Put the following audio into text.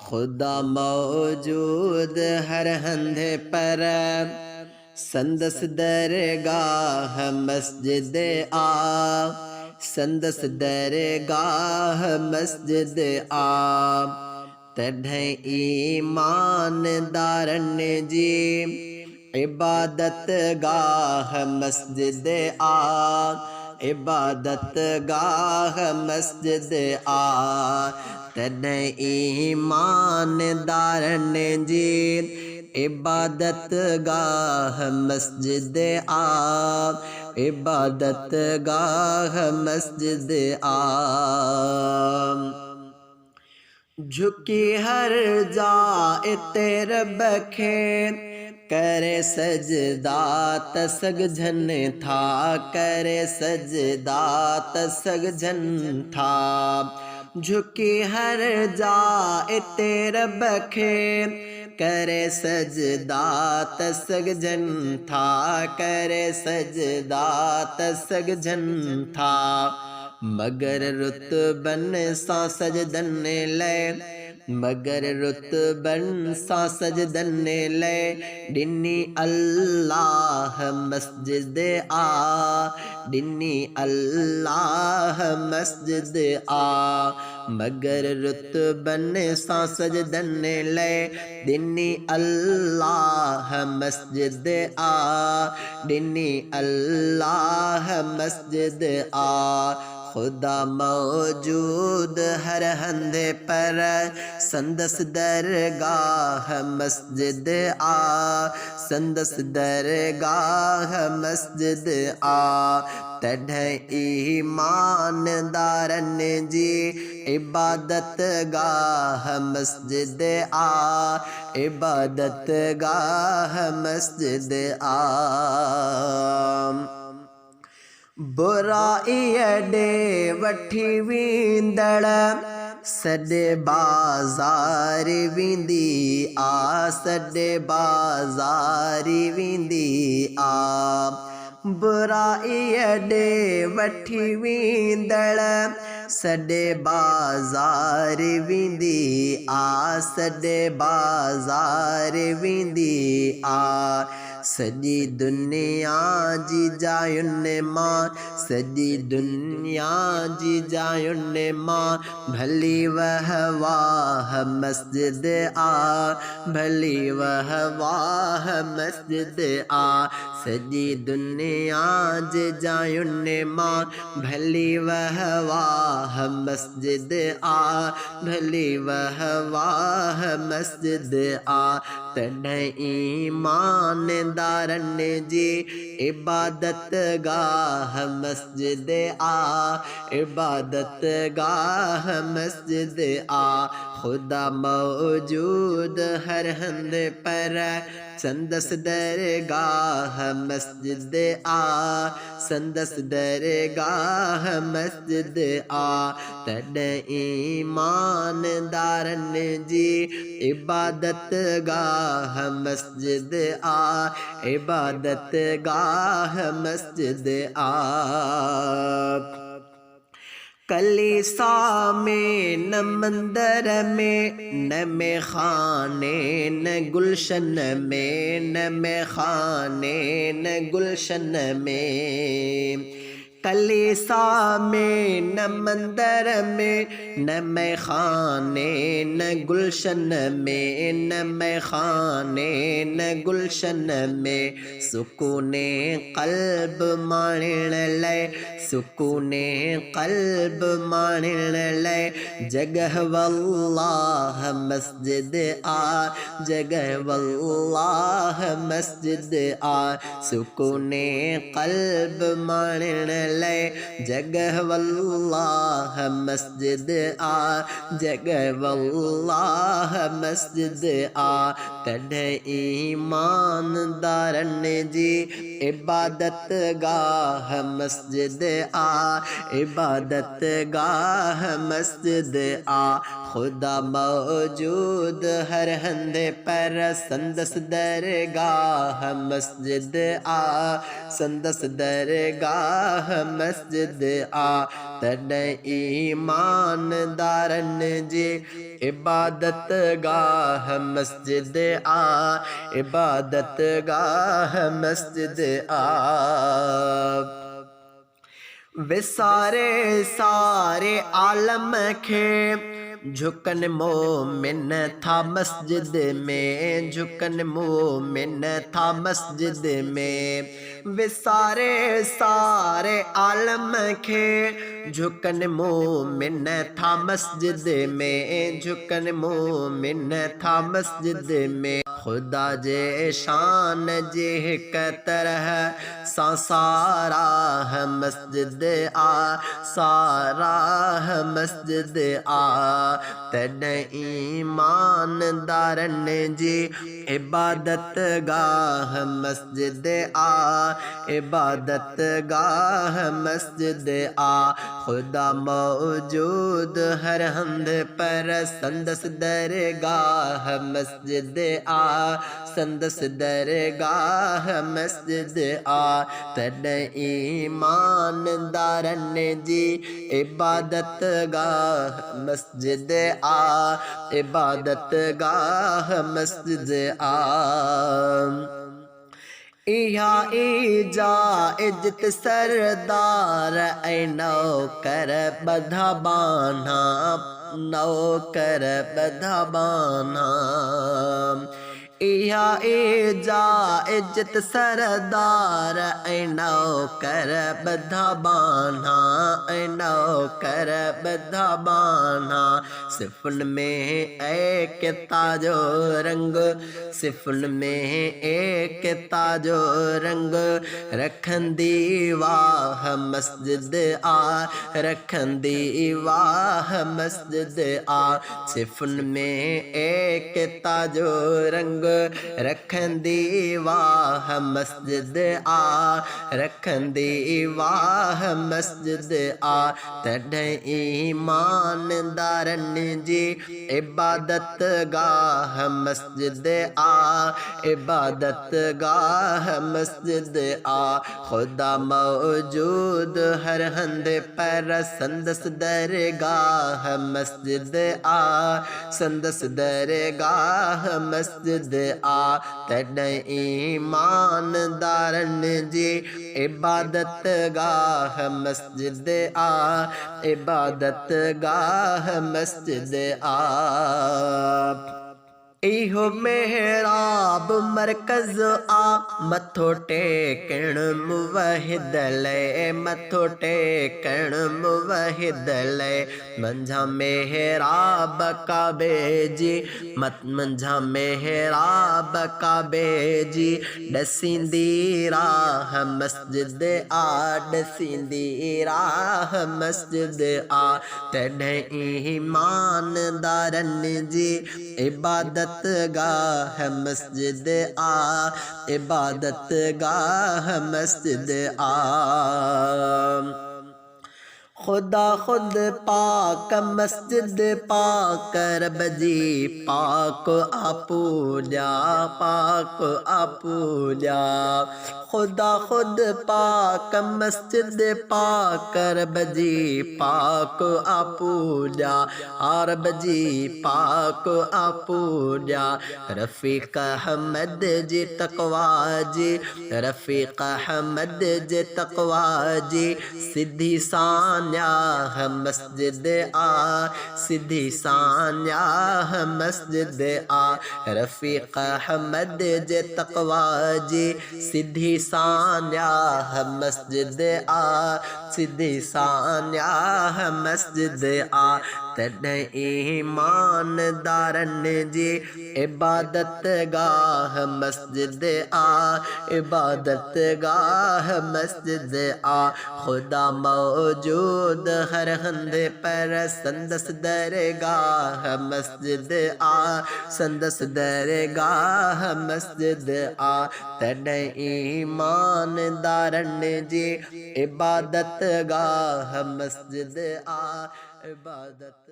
खुदा मौजूद हर हंधे पर, संदस दरगाह मस्जिद संदस दरगाह मस्जिद तढ़ ईमानदारन जी इबादत गाह मस्जिद इबादत गाह मस्जिद तढ़ ईमानदारन जी इबादत गाह मस्जिद इबादत गाह मस्जिद झुकी हर जाए तेरे बखे करे सजदा तसग झन था करे सजदा तसग झन था झुकी हर जाए तेरे बखे करे सजदा तसग जन था करे सजदा तसग जन था मगर रुतबन सा सजदन ले मगर रुतबन सा सजदन ले डिन्नी अल्लाह मस्जिद डिन्नी अल्लाह मस्जिद मगर रुतबन सा सजदन ले डिन्नी अल्लाह मस्जिद डिन्नी अल्लाह मस्जिद खुदा मौजूद हर हंधे पर, संदस दरगाह मस्जिद संदस दरगाह मस्जिद तढ़ ईमानदारन जी इबादत गाह मस्जिद इबादत गाह मस्जिद बुराई अडे वठी वींदड़ सॾे बाज़ार वेंदी सॾे बाज़ार वेंदी बुराई अडे वठी वींदड़ सॾे बाज़ार वेंदी सॾे बाज़ार वेंदी सॼी दुनिया जी जायुनि मां सॼी दुनिया जी जायुनि मां भली वह वाह मस्जिद भली वह वाह मस्जिद सॼी दुनिया जी जायुनि मां भली वह वाह मस्जिद भली वह वाह मस्जिद तढ़ ईमानदारन जी इबादत गाह मस्जिद इबादत गाह मस्जिद खुदा मौजूद हर हंध पर, संदस दरगाह मस्जिद संदस दरगाह मस्जिद तढ़ ईमानदारन जी इबादत गाह मस्जिद इबादत गाह मस्जिद कलीसा में न मंदिर में न में खाने न गुलशन में न में खाने न गुलशन में कलीसा में न मंदिर में न में खाने न गुलशन में न में खाने न गुलशन में सुकूने कल्ब माणण ले सुकूने कल्ब माणण ले जगह वल्लाह मस्जिद जगह वल्लाह मस्जिद सुकूने कल्ब माणण ले जगह वल्लाह मस्जिद जगह वल्लाह मस्जिद तढ़ ईमानदारन जी इबादत गाह मस्जिद इबादत गाह मस्जिद खुदा मौजूद हर हंधे पर, संदस दरगाह मस्जिद संदस दरगाह मस्जिद तॾहिं ईमानदारनि जी इबादत गाह मस्जिद आ, इबादत गाह मस्जिद आ। वे सारे सारे आलम खे झुकन मोमिन था मस्जिद में, झुकन मोमिन था मस्जिद में। वे सारे सारे आलम के झुकन मोमिन था मस्जिद में, झुकन मोमिन था मस्जिद में। खुदा जे शान जे हिक तरह सा सारा है मस्जिद आ, सारा है मस्जिद आ। तॾहिं ईमानदारनि जी इबादत गाह मस्जिद आ, इबादत गाह मस्जिद आ। खुदा मौजूद हर हंद पर संदस दरगाह मस्जिद आ, संदस दरगाह मस्जिद आ। तॾहिं ईमानदारनि जी इबादत गाह मस्जिद आ, इबादत गाह मस्जिद आ। इहा ईजा इज्जत सरदार ऐ नौकर बधा बाना, नौकर बधा बाना। इहा ईजा इज्जत सरदार ऐ नौकर बधा बाना, ऐ नौकर बधा बाना। सिफुन में एक ताजो रंग, सिफुन में एक ताजो रंग। रखंदी वाह मस्जिद आ, रखंदी वाह मस्जिद आ। सिफुन में एक ताजो रंग, रखंदी वाह मस्जिद आ, रखंदी वाह मस्जिद आ। तॾहिं ईमानदारनि जी इबादत गाह मस्जिद आ, इबादत गाह मस्जिद आ। खुदा मौजूद हर हंद पर संदस दरगाह मस्जिद आ, संदस दरगाह मस्जिद आ। तॾहिं ईमानदारनि जी इबादत गाह मस्जिद आ, इबादत गाह मस्जिद आ। इहो मेहराब मरकज़ आ, मथो टेकण मुवहिद लाइ, मथो टेकण मुवहिद लाइ। मंझां मेहराब काबे जी, मंझां मेहराब काबे जी। ॾसींदी राह मस्जिद आ, ॾसींदी राह मस्जिद आ। तॾहिं ईमानदारनि जी इबादत गाह मस्जिद आ, इबादत गाह मस्जिद आ। खुदा खुद पाक मस्जिद पाक रब जी पाक आपूजा, पाक आपूजा। खुदा खुद पाक मस्जिद पाक रब जी पाक आपूजा, रब जी पाक आपूजा। रफ़ीक अहमद जी तक़वा जी, रफ़ीक अहमद जी तक़वा जी। सिधी सान्याह मस्जिद आ, सिधी सान्याह मस्जिद आ। रफ़ीक अहमद जे तक़वा जी सिधी सान्याह मस्जिद आ, सिधी सान्याह मस्जिद आ। तॾहिं ईमानदारनि जी इबादत गाह मस्जिद आ, इबादत गाह मस्जिद आ। खुदा मौजूद हर हंद पर संदस दरगाह मस्जिद आ, संदस दरगाह मस्जिद आ। तॾहिं ईमानदारनि जी इबादत गाह मस्जिद आ, इबादत